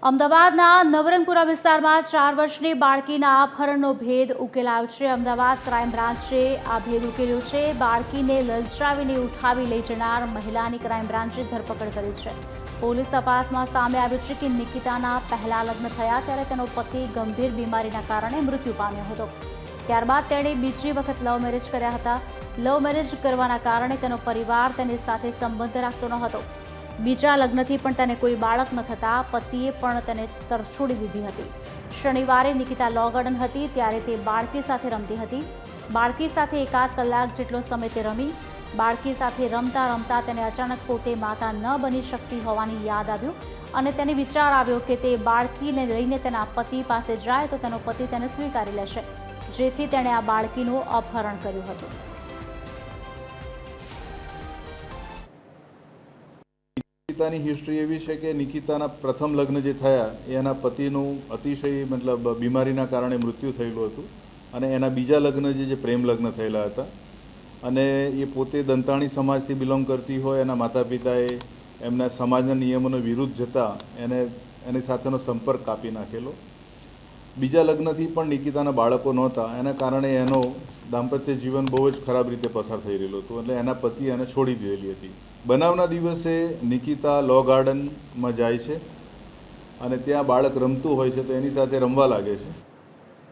અમદાવાદના નવરંગપુરા વિસ્તારમાં 4 વર્ષની બાળકીના અપહરણનો ભેદ ઉકેલાયો છે। અમદાવાદ ક્રાઇમ બ્રાન્ચે આ ભેદ ઉકેલ્યો છે। બાળકીને લલચાવીને ઉઠાવી લઈ જનાર મહિલાની ક્રાઇમ બ્રાન્ચે ધરપકડ કરી છે। પોલીસ તપાસમાં સામે આવ્યું છે કે નિકિતાના પહેલા લગ્ન થયા ત્યારે તેનો પતિ ગંભીર બીમારીના કારણે મૃત્યુ પામ્યો હતો। ત્યારબાદ તેણે બીજી વખત લવ મેરેજ કર્યા હતા। લવ મેરેજ કરવાના કારણે તેનો પરિવાર તેની સાથે સંબંધ રાખતો ન હતો। બીજા લગ્નથી પણ તેને કોઈ બાળક ન થતાં પતિએ પણ તેને તરછોડી દીધી હતી। શનિવારે નિકિતા લો ગાર્ડન હતી ત્યારે તે બાળકી સાથે રમતી હતી। બાળકી સાથે એકાદ કલાક જેટલો સમય તે રમી। બાળકી સાથે રમતા રમતા તેને અચાનક પોતે માતા ન બની શકતી હોવાની યાદ આવ્યું અને તેને વિચાર આવ્યો કે તે બાળકીને લઈને તેના પતિ પાસે જાય તો તેનો પતિ તેને સ્વીકારી લેશે, જેથી તેણે આ બાળકીનું અપહરણ કર્યું હતું। નિકિતાની હિસ્ટ્રી એવી છે કે નિકિતાના પ્રથમ લગ્ન જે થયા એના પતિનું અતિશય બીમારીના કારણે મૃત્યુ થયેલું હતું અને એના બીજા લગ્ન જે પ્રેમ લગ્ન થયેલા હતા અને એ પોતે દંતાણી સમાજથી બિલોંગ કરતી હોય એના માતા પિતાએ એમના સમાજના નિયમોનો વિરુદ્ધ જતાં એની સાથેનો સંપર્ક કાપી નાખેલો। બીજા લગ્નથી પણ નિકિતાના બાળકો નહોતા, એના કારણે એનો દાંપત્ય જીવન બહુ જ ખરાબ રીતે પસાર થઈ રહેલું હતું એટલે એના પતિ એને છોડી દીધેલી હતી। બનાવના દિવસે નિકિતા લો ગાર્ડનમાં જાય છે અને ત્યાં બાળક રમતું હોય છે તો એની સાથે રમવા લાગે છે।